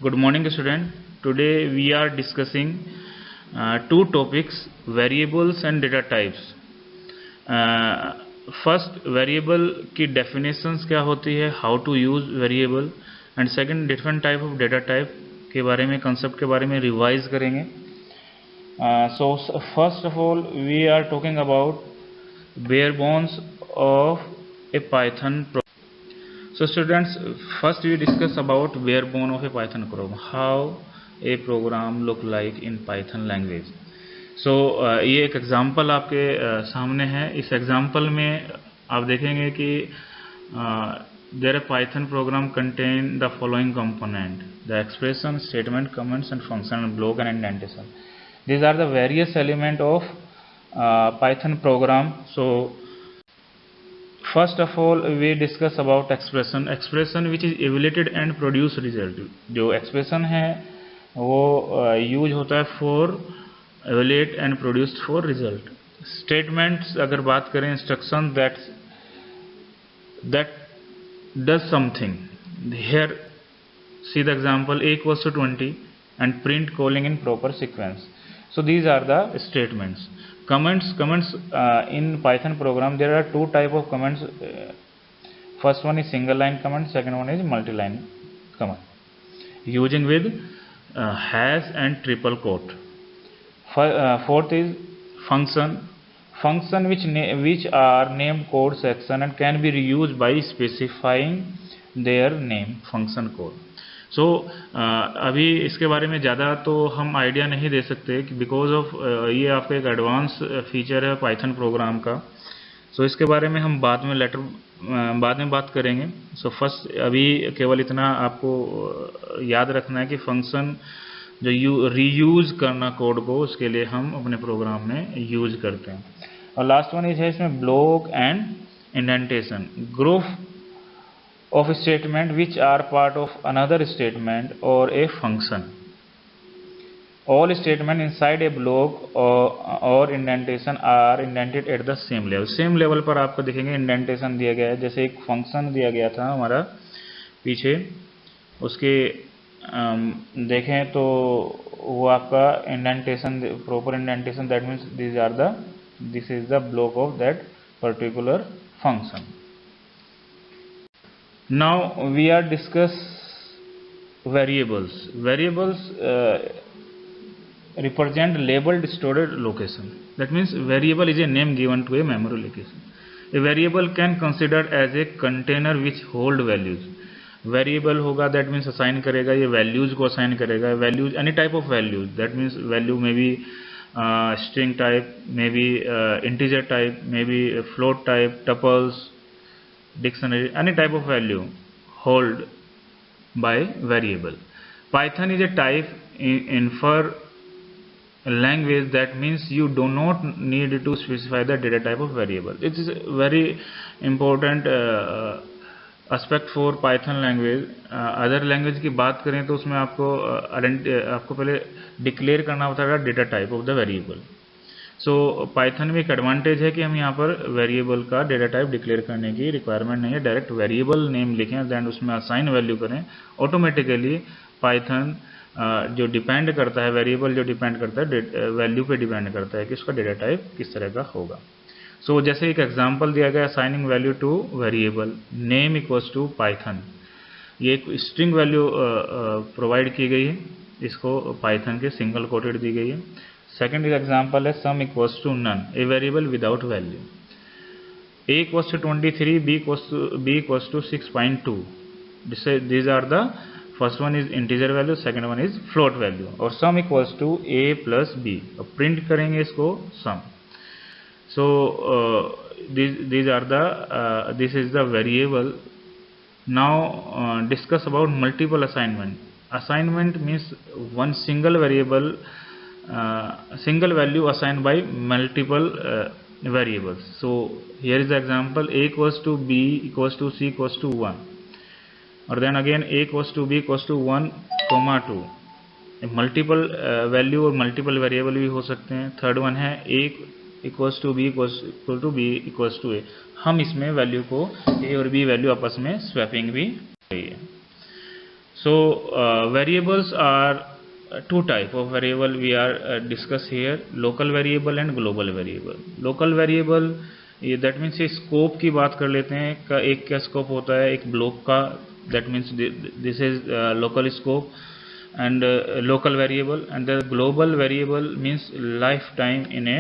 Good morning, student. Today we are discussing two topics: variables and data types. First, variable की definitions क्या होती है, how to use variable, and second, different type of data type के बारे में, concept के बारे में revise करेंगे. So first of all, we are talking about bare bones of a Python program. So students, first we discuss about bare bone of a Python program, how a program look like in Python language. So ये एक example आपके सामने है. इस example में आप देखेंगे कि there a Python program contain the following component: the expression, statement, comments and function, block and indentation. These are the various element of Python program. So first of all, we discuss about expression which is evaluated and produce result. जो expression है वो use होता है for evaluate and produced for result. Statements अगर बात करें, instruction that does something. Here see the example: a equals to 20 and print calling in proper sequence. So these are the statements. Comments in Python program, there are two type of comments. First one is single line comment, second one is multi-line comment, using with hash and triple quote. Fourth is function which are named code section and can be reused by specifying their name function code. So अभी इसके बारे में ज़्यादा तो हम idea नहीं दे सकते कि बिकॉज ऑफ ये आपका एक एडवांस फीचर है पाइथन प्रोग्राम का. सो इसके बारे में हम बाद में बात करेंगे. सो फर्स्ट अभी केवल इतना आपको याद रखना है कि फंक्शन जो रीयूज करना कोड को, उसके लिए हम अपने प्रोग्राम में यूज करते हैं. और लास्ट वन है इसमें block and indentation, group of statement which are part of another statement or a function. All statement inside a block or indentation are indented at the same level. Same level पर आपको देखेंगे indentation दिया गया है. जैसे एक function दिया गया था हमारा पीछे, उसके देखें तो वो आपका indentation, proper indentation, that means this is the block of that particular function. Now we are discuss variables. Variables represent labeled stored location. That means variable is a name given to a memory location. A variable can consider as a container which hold values. Variable होगा, that means assign करेगा, ये values को assign करेगा. Values, any type of values, that means value may be string type, maybe integer type, maybe float type, tuples, dictionary, any type of value hold by variable. Python is a type infer language, that means you do not need to specify the data type of variable. It is a very important aspect for Python language. Other language की बात करें तो उसमें आपको पहले declare करना होता है data type of the variable. So Python में एक एडवांटेज है कि हम यहाँ पर वेरिएबल का डेटा टाइप डिक्लेयर करने की रिक्वायरमेंट नहीं है. डायरेक्ट वेरिएबल नेम लिखें, दैन उसमें असाइन वैल्यू करें, ऑटोमेटिकली पाइथन जो डिपेंड करता है, वेरिएबल जो डिपेंड करता है वैल्यू पे डिपेंड करता है कि उसका डेटा टाइप किस तरह का होगा. सो जैसे एक एग्जांपल दिया गया, assigning value to variable name equals to Python. ये एक स्ट्रिंग वैल्यू प्रोवाइड की गई है, इसको पाइथन के सिंगल कोटेड दी गई है. Second example is sum equals to none, a variable without value. A equals to 23, B equals to 6.2. These are the first one is integer value, second one is float value. और sum equals to A plus B. अब print करेंगे इसको sum. So these are the this is the variable. Now discuss about multiple assignment. Assignment means one single variable. Single value assigned by multiple variables. So here is the example: a equals to b equals to c equals to 1, or then again a equals to b equals to 1, 2. Multiple value और multiple variable भी हो सकते हैं. Third one है a equals to b equal to b equals to a. हम इसमें value को a और b वैल्यू आपस में स्वैपिंग भी रही है. So variables are two type of variable we are discuss here, local variable and global variable. Local variable ये दैट मीन्स स्कोप की बात कर लेते हैं, का एक क्या स्कोप होता है, एक ब्लॉक का, that means this is local scope and local variable, and the global variable means lifetime in a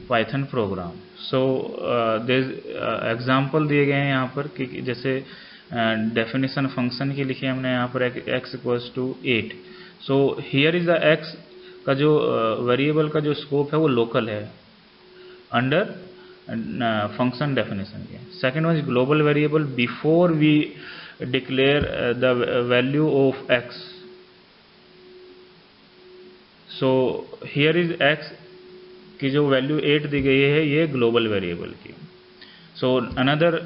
Python program. So there example दिए गए हैं यहाँ पर कि जैसे डेफिनेशन फंक्शन की लिखी है हमने यहाँ पर x equals to 8. So here is the x का जो वेरिएबल का जो स्कोप है वो लोकल है अंडर फंक्शन डेफिनेशन के. Second one is global variable. Before we declare the value of x, so here is x की जो वैल्यू 8 दी गई है ये ग्लोबल वेरिएबल की. सो अनदर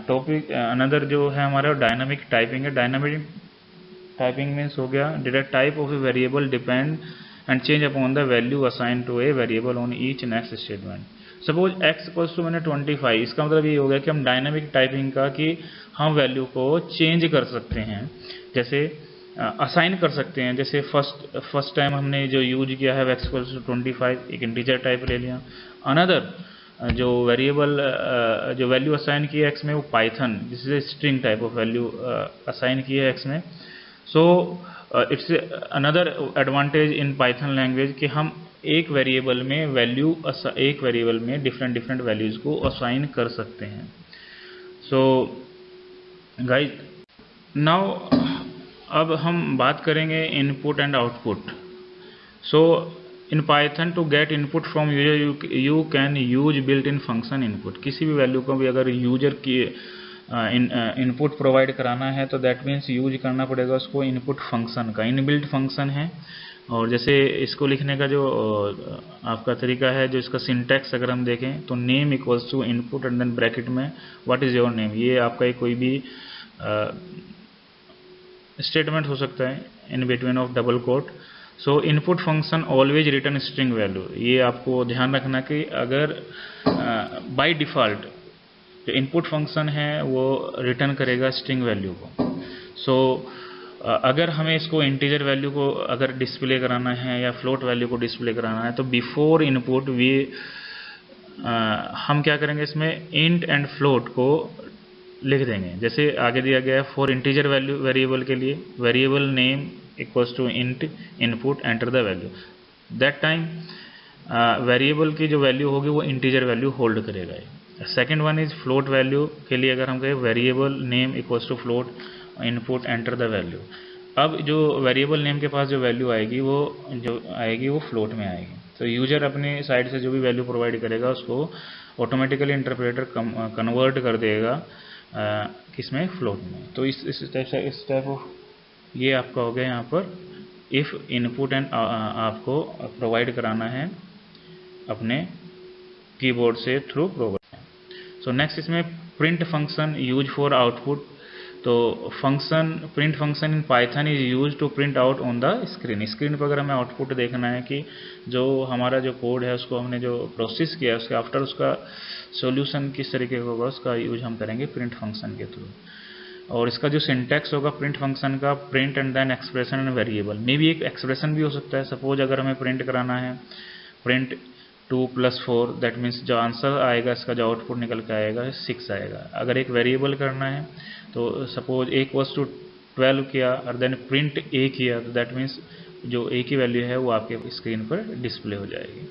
टॉपिक, अनदर जो है हमारा डायनामिक टाइपिंग है. डायनामिक टाइपिंग मीन्स हो गया did a type of a variable depend and change upon the value assign to a variable on each next statement. Suppose x equals to मैंने 25, इसका मतलब ये हो गया कि हम डायनामिक टाइपिंग का कि हम वैल्यू को चेंज कर सकते हैं, जैसे असाइन कर सकते हैं. जैसे फर्स्ट टाइम हमने जो यूज किया है x इक्वल्स टू 25, एक इंटीजर टाइप ले लिया. अनदर जो वेरिएबल जो वैल्यू असाइन की है x में वो Python, this is a string type of value assign की है x में. So it's another advantage in Python language कि हम एक वेरिएबल में वैल्यू, एक वेरिएबल में डिफरेंट वैल्यूज को असाइन कर सकते हैं. सो गाइज नाउ अब हम बात करेंगे input and output. So in Python to get input from user you can use built in function input. किसी भी वैल्यू को भी अगर यूजर की इनपुट प्रोवाइड कराना है तो दैट मीन्स यूज करना पड़ेगा उसको इनपुट फंक्शन का. इनबिल्ट फंक्शन है. और जैसे इसको लिखने का जो आपका तरीका है, जो इसका सिंटैक्स अगर हम देखें तो name equals to input and then bracket में व्हाट इज योर नेम. ये आपका एक कोई भी स्टेटमेंट हो सकता है in between of double quote. So input function always return string value. ये आपको ध्यान रखना कि अगर बाय डिफ़ॉल्ट जो इनपुट फंक्शन है वो रिटर्न करेगा स्ट्रिंग वैल्यू को. सो अगर हमें इसको इंटीजर वैल्यू को अगर डिस्प्ले कराना है या फ्लोट वैल्यू को डिस्प्ले कराना है तो बिफोर इनपुट वी हम क्या करेंगे, इसमें इंट एंड फ्लोट को लिख देंगे. जैसे आगे दिया गया है फॉर इंटीजर वैल्यू वेरिएबल के लिए variable name equals to int input enter the value. That time variable की जो वैल्यू होगी वो इंटीजर वैल्यू होल्ड करेगा. Second one is float value के लिए अगर हम कहें variable name equals to float input enter the value. अब जो वेरिएबल नेम के पास जो वैल्यू आएगी वो फ्लोट में आएगी. तो यूजर अपने साइड से जो भी वैल्यू प्रोवाइड करेगा उसको ऑटोमेटिकली इंटरप्रेटर कन्वर्ट कर देगा किसमें, फ्लोट में. तो इस टाइप ऑफ ये आपका हो गया यहाँ पर इफ इनपुट एंड आपको प्रोवाइड कराना है अपने कीबोर्ड से थ्रू प्रोग्राम. सो नेक्स्ट इसमें print function use for output. तो function print function in Python is use to print out on the screen. Screen पर अगर हमें आउटपुट देखना है कि जो हमारा जो कोड है उसको हमने जो प्रोसेस किया है उसके आफ्टर उसका सॉल्यूशन किस तरीके का होगा, उसका यूज हम करेंगे प्रिंट फंक्शन के थ्रू. और इसका जो सिंटैक्स होगा प्रिंट फंक्शन का, print and then expression and variable. मे भी एक एक्सप्रेशन भी हो सकता है. सपोज अगर हमें प्रिंट कराना है प्रिंट 2 + 4, दैट मीन्स जो आंसर आएगा इसका जो आउटपुट निकल के आएगा 6 आएगा. अगर एक वेरिएबल करना है तो सपोज a इक्वल्स टू 12 किया और देन प्रिंट a किया तो दैट मीन्स जो a की वैल्यू है वो आपके स्क्रीन पर डिस्प्ले हो जाएगी.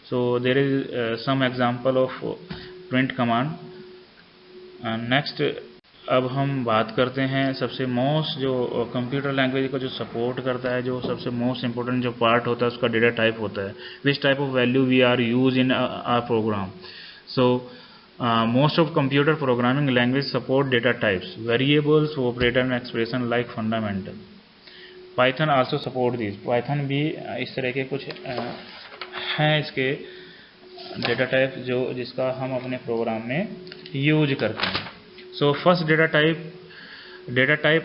So there is some example of print command. Next अब हम बात करते हैं सबसे मोस्ट जो कंप्यूटर लैंग्वेज को जो सपोर्ट करता है, जो सबसे मोस्ट इंपॉर्टेंट जो पार्ट होता है उसका डेटा टाइप होता है. Which type of value we are use in our program. So most of computer programming language support data types, variables, operator and expression like fundamental. Python also support these. Python भी इस तरह के कुछ हैं इसके data type जो जिसका हम अपने प्रोग्राम में यूज करते हैं. सो फर्स्ट डेटा टाइप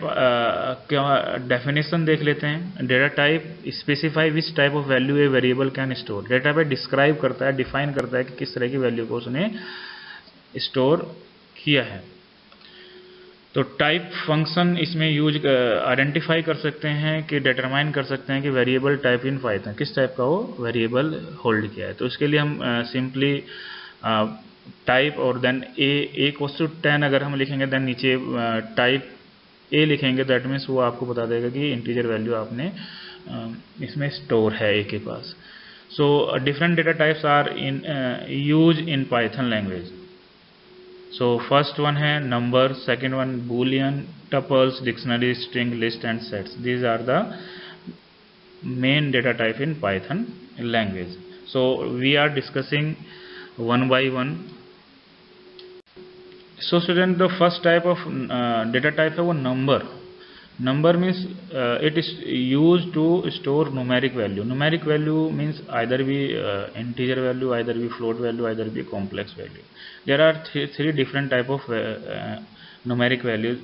क्या डेफिनेशन देख लेते हैं. Data type specify which type of value a variable can store. Data type describe करता है, डिफाइन करता है कि किस तरह की वैल्यू को उसने स्टोर किया है. तो टाइप फंक्शन इसमें यूज आइडेंटिफाई कर सकते हैं कि डिटरमाइन कर सकते हैं कि वेरिएबल टाइप इन पाइथन किस टाइप का वो वेरिएबल होल्ड किया है। तो इसके लिए हम सिंपली टाइप और देन ए इक्वल्स टू 10 अगर हम लिखेंगे, देन नीचे टाइप ए लिखेंगे, दैट मीन्स वो आपको बता देगा कि इंटीजर वैल्यू आपने इसमें स्टोर है ए के पास। So different data types are in use in Python language. So first one है number, second one boolean, tuples, dictionary, string, list and sets. These are the main data type in Python language. So we are discussing one by one. So student, the first type of data type है वो number. Number means it is used to store numeric value. Numeric value means either be integer value, either be float value, either be complex value. There are three different type of numeric values.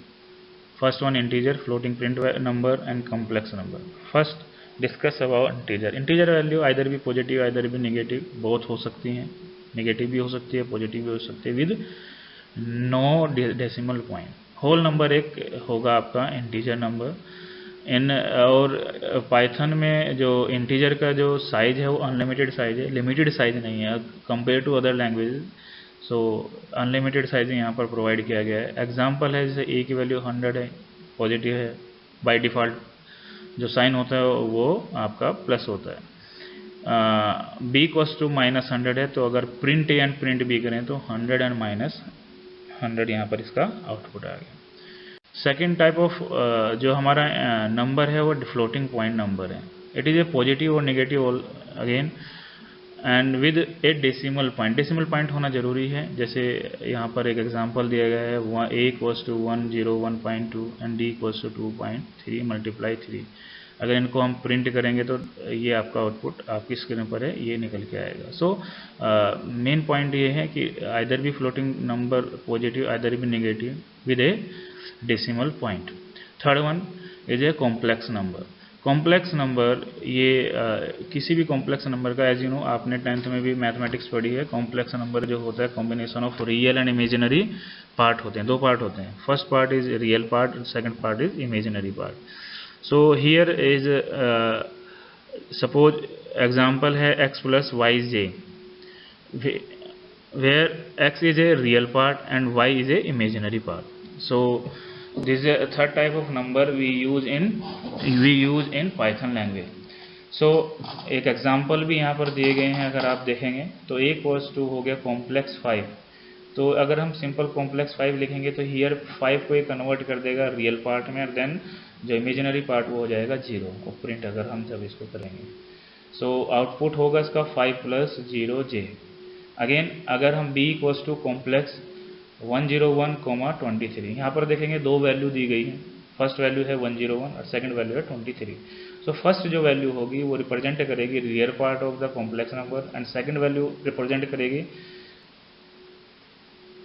First one integer, floating point number and complex number. First discuss about integer. Integer value either be positive, either be negative, both हो सकती हैं, negative भी हो सकती है, positive भी हो सकती है, with no decimal point. Whole number एक होगा आपका इंटीजर नंबर इन, और पाइथन में जो इंटीजर का जो साइज है वो अनलिमिटेड साइज है, लिमिटेड साइज नहीं है compare to other languages. So unlimited size यहाँ पर प्रोवाइड किया गया है। एग्जांपल है जैसे ए की वैल्यू 100 है, पॉजिटिव है, बाय डिफ़ॉल्ट जो साइन होता है वो आपका प्लस होता है। बी इक्वल्स टू -100 है, तो अगर print A and print B करें तो 100 एंड -100 यहाँ पर इसका आउटपुट आ गया। सेकेंड टाइप ऑफ जो हमारा नंबर है वो फ्लोटिंग पॉइंट नंबर है। इट इज़ ए पॉजिटिव और negative again and with A decimal point. Decimal point होना जरूरी है। जैसे यहाँ पर एक एग्जांपल दिया गया है, A equals to 101.2 and D equals to 2.3 multiply 3। अगर इनको हम प्रिंट करेंगे तो ये आपका आउटपुट आपकी स्क्रीन पर है, ये निकल के आएगा। सो मेन पॉइंट ये है कि आइदर भी फ्लोटिंग नंबर पॉजिटिव, आइदर भी negative with A decimal point. Third one is a complex number. Complex number ये किसी भी कॉम्प्लेक्स नंबर का, एज यू नो आपने 10th में भी मैथमेटिक्स पढ़ी है, कॉम्प्लेक्स नंबर जो होता है combination of real and imaginary part होते हैं, दो पार्ट होते हैं। First part is real part, second part is imaginary part. So here is suppose example है x plus yj, where x is a real part and y is a imaginary part. So this is a third type of number we use in Python language. So एक example भी यहाँ पर दिए गए हैं, अगर आप देखेंगे तो a equals to हो गया कॉम्प्लेक्स 5। तो अगर हम सिंपल कॉम्प्लेक्स 5 लिखेंगे तो हियर 5 को ये कन्वर्ट कर देगा रियल पार्ट में, और देन जो इमेजिनरी पार्ट वो हो जाएगा 0 को प्रिंट अगर हम जब इसको करेंगे। सो आउटपुट होगा इसका 5 + 0j। अगेन अगर हम b इक्वल्स टू कॉम्प्लेक्स 101,23, यहाँ पर देखेंगे दो वैल्यू दी गई है। फर्स्ट वैल्यू है 101 और सेकंड वैल्यू है 23। सो फर्स्ट जो वैल्यू होगी वो रिप्रेजेंट करेगी real part of the complex number and second value represent करेगी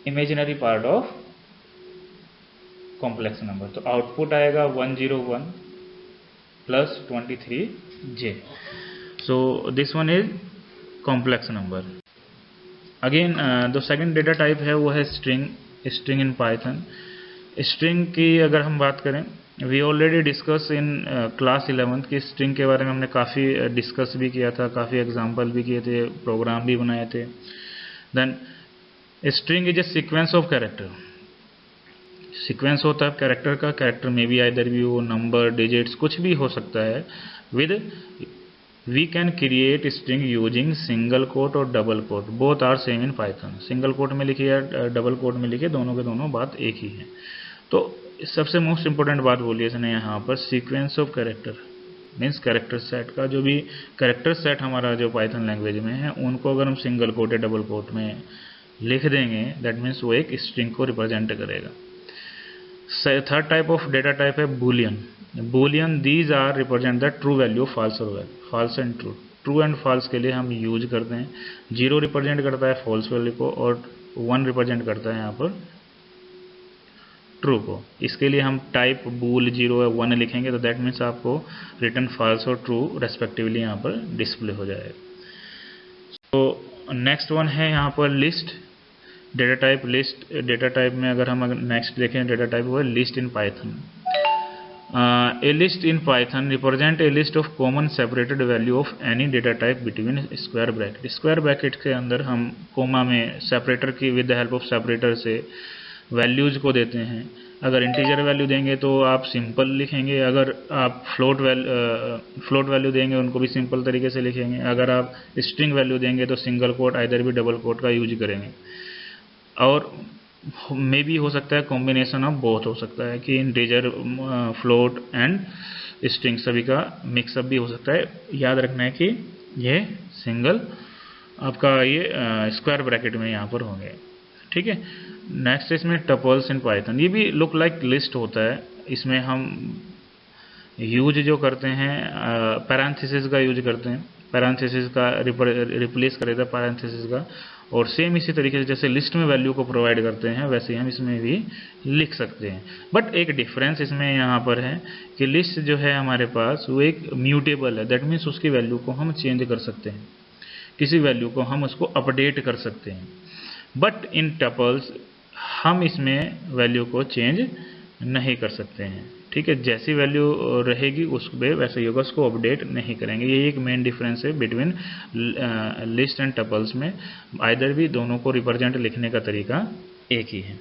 imaginary part of complex number. तो आउटपुट आएगा 101 + 23j। So this one is complex number. Again the second data type है वो है स्ट्रिंग इन पाइथन। स्ट्रिंग की अगर हम बात करें, we already discuss in class 11 की स्ट्रिंग के बारे में हमने काफ़ी डिस्कस भी किया था, काफ़ी एग्जाम्पल भी किए थे, प्रोग्राम भी बनाए थे। Then string is a sequence of character. Sequence होता है कैरेक्टर का, कैरेक्टर में भी आइदर भी वो नंबर, डिजिट्स कुछ भी हो सकता है। With we can create string using single quote और double quote, both are same in Python. Single quote में लिखिए या डबल कोट में लिखिए, दोनों के दोनों बात एक ही है। तो सबसे मोस्ट इंपॉर्टेंट बात बोलिए इसने यहाँ पर, sequence of character means character set का, जो भी कैरेक्टर सेट हमारा जो पाइथन लैंग्वेज में है उनको अगर हम सिंगल कोट या डबल कोट में लिख देंगे, दैट मीन्स वो एक स्ट्रिंग को रिप्रेजेंट करेगा। Third type of data type है boolean. Boolean these are represent the true value, false and true. True and false के लिए हम यूज करते हैं। 0 रिप्रेजेंट करता है फॉल्स वैल्यू को और 1 रिप्रेजेंट करता है यहाँ पर ट्रू को। इसके लिए हम टाइप बूल 0 या 1 लिखेंगे तो दैट मीन्स आपको रिटर्न फॉल्स और ट्रू रेस्पेक्टिवली यहाँ पर डिस्प्ले हो जाएगा। तो नेक्स्ट वन है यहाँ पर list. Data type list, data type में अगर हम नेक्स्ट देखें डेटा टाइप वो है list in Python. A list in Python represent a list of common separated value of any data type between square bracket। Square bracket के अंदर हम coma में सेपरेटर की with the help of separator से values को देते हैं। अगर इंटीजर वैल्यू देंगे तो आप सिंपल लिखेंगे, अगर आप फ्लोट वैल्यू देंगे उनको भी सिंपल तरीके से लिखेंगे, अगर आप स्ट्रिंग वैल्यू देंगे तो सिंगल कोट आइदर भी डबल कोट का यूज करेंगे, और मे भी हो सकता है कॉम्बिनेशन ऑफ बोथ हो सकता है कि इंटीजर फ्लोट एंड स्ट्रिंग सभी का मिक्सअप भी हो सकता है। याद रखना है कि ये सिंगल आपका ये स्क्वायर ब्रैकेट में यहाँ पर होंगे, ठीक है। नेक्स्ट इसमें टपल्स इन पाइथन, ये भी लुक लाइक लिस्ट होता है। इसमें हम यूज जो करते हैं पैरेंथेसिस का यूज करते हैं, पैरेंथेसिस का रिप्लेस करेगा पैरेंथेसिस का, और सेम इसी तरीके से जैसे लिस्ट में वैल्यू को प्रोवाइड करते हैं वैसे हम इसमें भी लिख सकते हैं। बट एक डिफरेंस इसमें यहाँ पर है कि लिस्ट जो है हमारे पास वो एक म्यूटेबल है, दैट मीन्स उसकी वैल्यू को हम चेंज कर सकते हैं, किसी वैल्यू को हम उसको अपडेट कर सकते हैं। बट इन टपल्स हम इसमें वैल्यू को चेंज नहीं कर सकते हैं, ठीक है। जैसी वैल्यू रहेगी उस पे वैसे ही होगा, उसको अपडेट नहीं करेंगे। ये एक मेन डिफरेंस है बिटवीन लिस्ट एंड टपल्स में, आइदर भी दोनों को रिप्रेजेंट लिखने का तरीका एक ही है।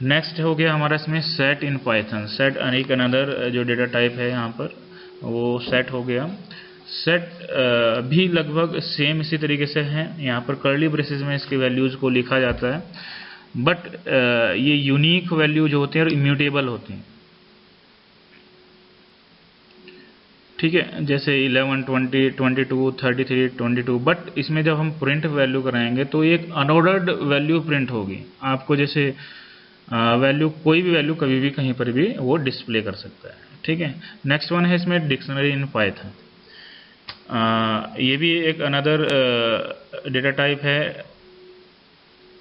नेक्स्ट हो गया हमारा इसमें सेट इन पाइथन। सेट एक अनदर जो डेटा टाइप है यहाँ पर वो सेट हो गया। सेट भी लगभग सेम इसी तरीके से है, यहाँ पर कर्ली ब्रेसेस में इसकी वैल्यूज को लिखा जाता है, बट ये यूनिक वैल्यू जो होती हैं और इम्यूटेबल होती हैं, ठीक है। जैसे 11, 20, 22, 33, 22, बट इसमें जब हम प्रिंट वैल्यू कराएंगे तो एक अनऑर्डर्ड वैल्यू प्रिंट होगी। आपको जैसे वैल्यू कोई भी वैल्यू कभी भी कहीं पर भी वो डिस्प्ले कर सकता है, ठीक है। नेक्स्ट वन है इसमें डिक्शनरी इन पाइथन। ये भी एक अनदर डेटा टाइप है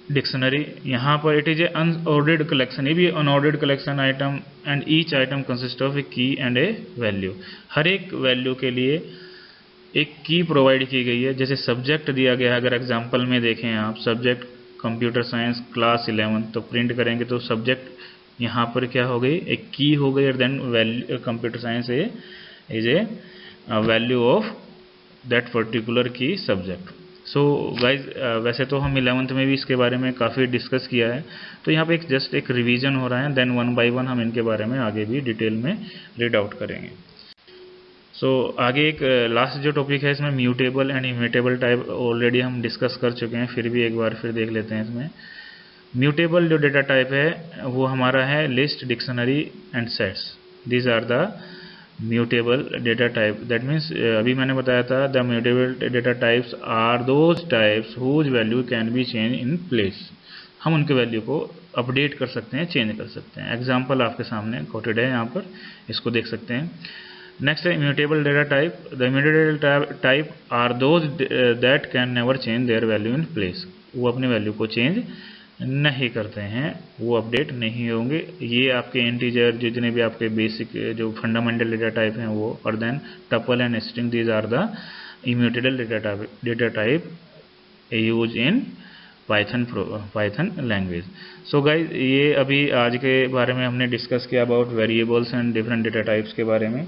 डिक्शनरी। यहाँ पर it is a unordered collection, ये भी unordered collection item, and each item consist of a key and A value. हर एक वैल्यू के लिए एक की प्रोवाइड की गई है। जैसे सब्जेक्ट दिया गया है, अगर एग्जांपल में देखें आप सब्जेक्ट कंप्यूटर साइंस क्लास 11 तो प्रिंट करेंगे तो सब्जेक्ट यहाँ पर क्या हो गई, एक की हो गई, और then value computer science is a value of that particular key subject. So guys वैसे तो हम 11th में भी इसके बारे में काफ़ी डिस्कस किया है, तो यहाँ पे जस्ट एक रिवीजन हो रहा है, देन वन बाय वन हम इनके बारे में आगे भी डिटेल में रीड आउट करेंगे। सो आगे एक लास्ट जो टॉपिक है इसमें mutable and immutable type already हम डिस्कस कर चुके हैं, फिर भी एक बार फिर देख लेते हैं। इसमें म्यूटेबल जो डेटा टाइप है वो हमारा है list, dictionary and sets. These are the mutable data type. That means अभी मैंने बताया था the mutable data types are those types whose value can be change in place. हम उनके वैल्यू को अपडेट कर सकते हैं, चेंज कर सकते हैं। एग्जाम्पल आपके सामने कोटेड है यहाँ पर, इसको देख सकते हैं। नेक्स्ट है immutable data type. The immutable type are those that can never change their value in place. वो अपने वैल्यू को चेंज नहीं करते हैं, वो अपडेट नहीं होंगे। ये आपके इंटीजर जितने भी आपके बेसिक जो फंडामेंटल डेटा टाइप हैं वो, और then tuple and string, these are the immutable data type use in Python language. So guys ये अभी आज के बारे में हमने डिस्कस किया about variables and different data types के बारे में।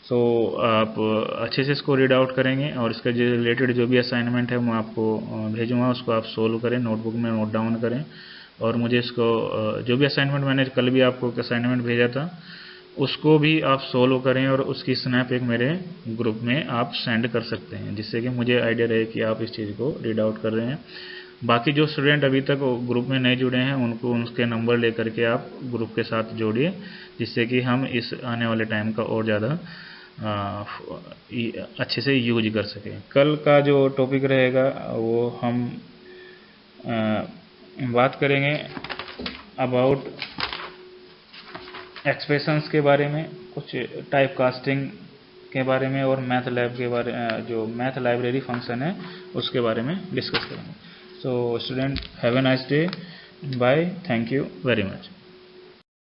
सो आप अच्छे से इसको रीड आउट करेंगे, और इसका जो रिलेटेड जो भी असाइनमेंट है मैं आपको भेजूंगा, उसको आप सोल्व करें, नोटबुक में नोट डाउन करें, और मुझे इसको जो भी असाइनमेंट मैंने कल भी आपको असाइनमेंट भेजा था उसको भी आप सोल्व करें, और उसकी स्नैप एक मेरे ग्रुप में आप सेंड कर सकते हैं, जिससे कि मुझे आइडिया रहे कि आप इस चीज़ को रीड आउट कर रहे हैं। बाकी जो स्टूडेंट अभी तक ग्रुप में नहीं जुड़े हैं उनको उनके नंबर लेकर के आप ग्रुप के साथ जोड़िए, जिससे कि हम इस आने वाले टाइम का और ज़्यादा अच्छे से यूज कर सकें। कल का जो टॉपिक रहेगा वो हम बात करेंगे अबाउट एक्सप्रेशंस के बारे में, कुछ टाइप कास्टिंग के बारे में, और मैथ लैब के बारे जो मैथ लाइब्रेरी फंक्शन है उसके बारे में डिस्कस करेंगे। So student have a nice day, bye, thank you very much.